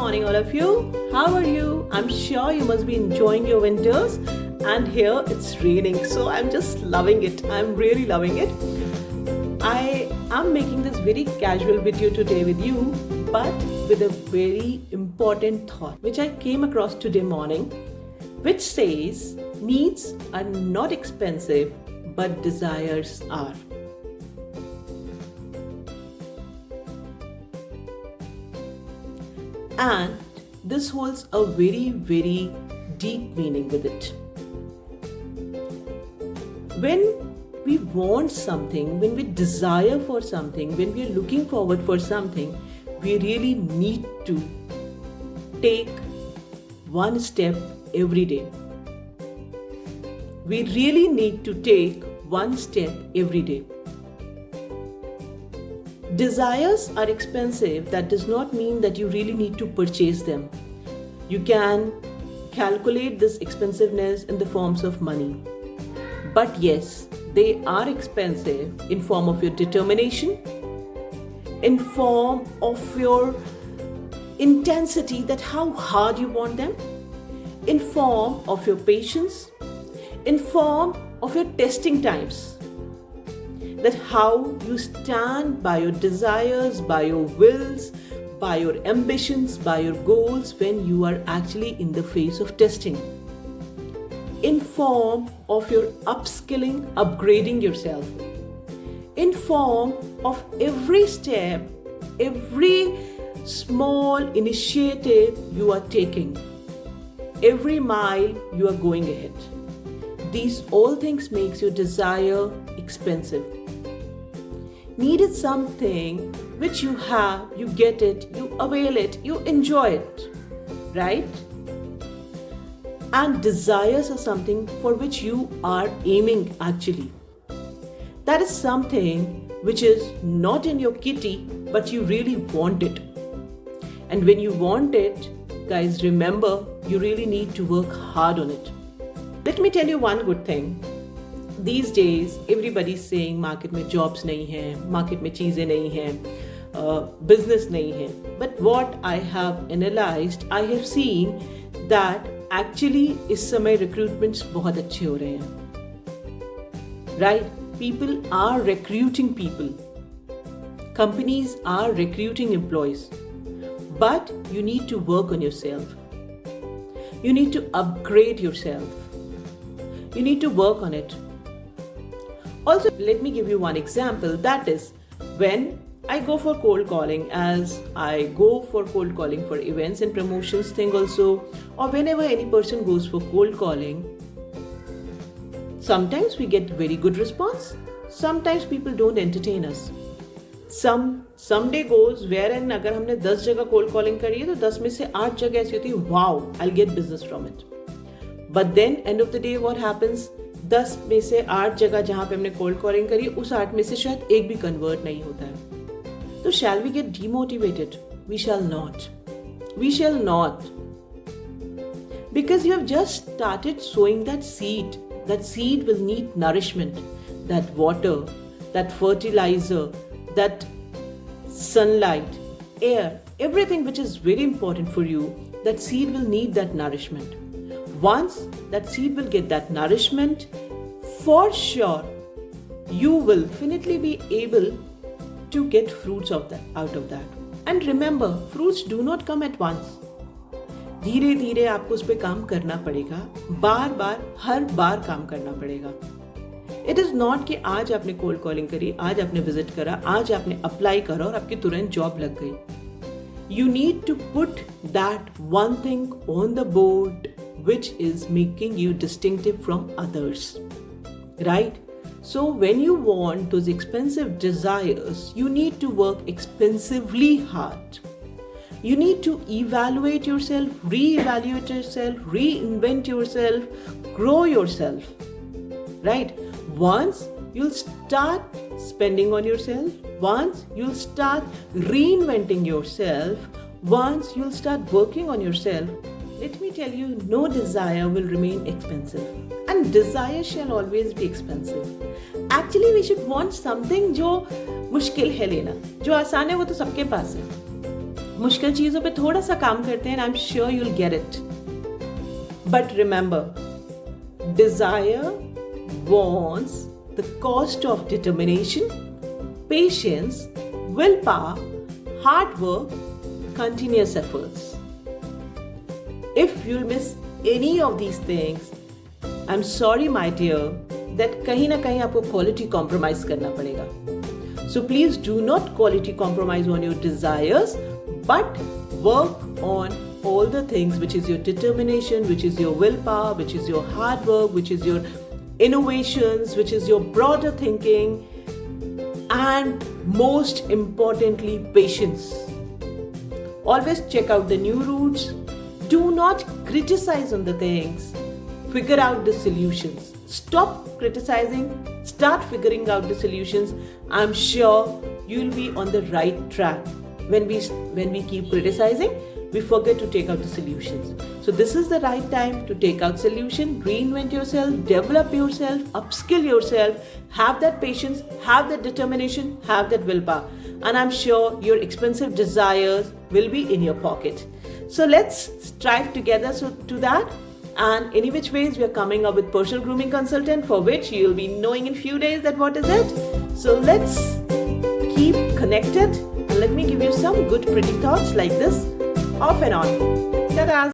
morning, all of you. How are you? I'm sure you must be enjoying your winters. And here it's raining, so I'm just loving it. I'm really loving it. I am making this very casual video today with you, but with a very important thought which I came across today morning, which says needs are not expensive, but desires are. And this holds a very, very deep meaning with it. When we want something, when we desire for something, when we are looking forward for something, we really need to take one step every day. We really need to take one step every day. Desires are expensive. That does not mean that you really need to purchase them. You can calculate this expensiveness in the forms of money. But yes, they are expensive in form of your determination, in form of your intensity, that how hard you want them, in form of your patience, in form of your testing times, that how you stand by your desires, by your wills, by your ambitions, by your goals when you are actually in the phase of testing. In form of your upskilling, upgrading yourself. In form of every step, every small initiative you are taking. Every mile you are going ahead. These all things makes your desire expensive. Need is something which you have, you get it, you avail it, you enjoy it, right? And desires are something for which you are aiming actually. That is something which is not in your kitty, but you really want it. And when you want it, guys, remember, you really need to work hard on it. Let me tell you one good thing. These days, everybody is saying market में jobs नहीं हैं, market में चीज़ें नहीं हैं, business नहीं है. But what I have analyzed, I have seen that actually इस समय recruitments बहुत अच्छे हो रहे हैं. Right? People are recruiting people. Companies are recruiting employees. But you need to work on yourself. You need to upgrade yourself. You need to work on it. Also, let me give you one example. That is, when I go for cold calling, as I go for cold calling for events and promotions thing also, or whenever any person goes for cold calling, sometimes we get very good response. Sometimes people don't entertain us. Some day goes wherein अगर हमने 10 जगह cold calling करी है तो 10 में से 8 जगह ऐसी होती है, wow, I'll get business from it. But then end of the day what happens? 10 में से 8 जगह जहाँ पे हमने cold calling करी, उस 8 में से शायद एक भी convert नहीं होता है. So shall we get demotivated? We shall not. We shall not. Because you have just started sowing that seed. That seed will need nourishment, that water, that fertilizer, that sunlight, air, everything which is very important for you, that seed will need that nourishment. Once that seed will get that nourishment, for sure, you will definitely be able to get fruits out of that. And remember, fruits do not come at once. धीरे धीरे आपको उस पर काम करना पड़ेगा, बार बार हर बार काम करना पड़ेगा. इट इज नॉट कि आज आपने कोल्ड कॉलिंग करी, आज आपने विजिट करा, आज आपने अप्लाई करा और आपकी तुरंत जॉब लग गई. You need to put that one thing on the board which is making you distinctive from others, right? So when you want those expensive desires, you need to work expensively hard. You need to evaluate yourself, re-evaluate yourself, reinvent yourself, grow yourself, right? Once you'll start spending on yourself, once you'll start reinventing yourself, once you'll start working on yourself, let me tell you, no desire will remain expensive. And desire shall always be expensive. Actually, we should want something जो मुश्किल है लेना, जो आसान है वो तो सबके पास है. मुश्किल चीजों पे थोड़ा सा काम करते हैं, I am sure you will get it. But remember, desire wants the cost of determination, patience, willpower, hard work, continuous efforts. If you'll miss any of these things, I'm sorry my dear that कहीं ना कहीं आपको quality compromise करना पड़ेगा. So please do not quality compromise on your desires, but work on all the things, which is your determination, which is your willpower, which is your hard work, which is your innovations, which is your broader thinking, and most importantly, patience. Always check out the new routes. Do not criticize on the things. Figure out the solutions. Stop criticizing. Start figuring out the solutions. I'm sure you'll be on the right track. When we keep criticizing, we forget to take out the solutions. So this is the right time to take out solution, reinvent yourself, develop yourself, upskill yourself, have that patience, have that determination, have that willpower. And I'm sure your expensive desires will be in your pocket. So let's strive together to that. And any which ways, we are coming up with personal grooming consultant, for which you'll be knowing in few days that what is it. So let's keep connected. And let me give you some good pretty thoughts like this off and on. Ta-da!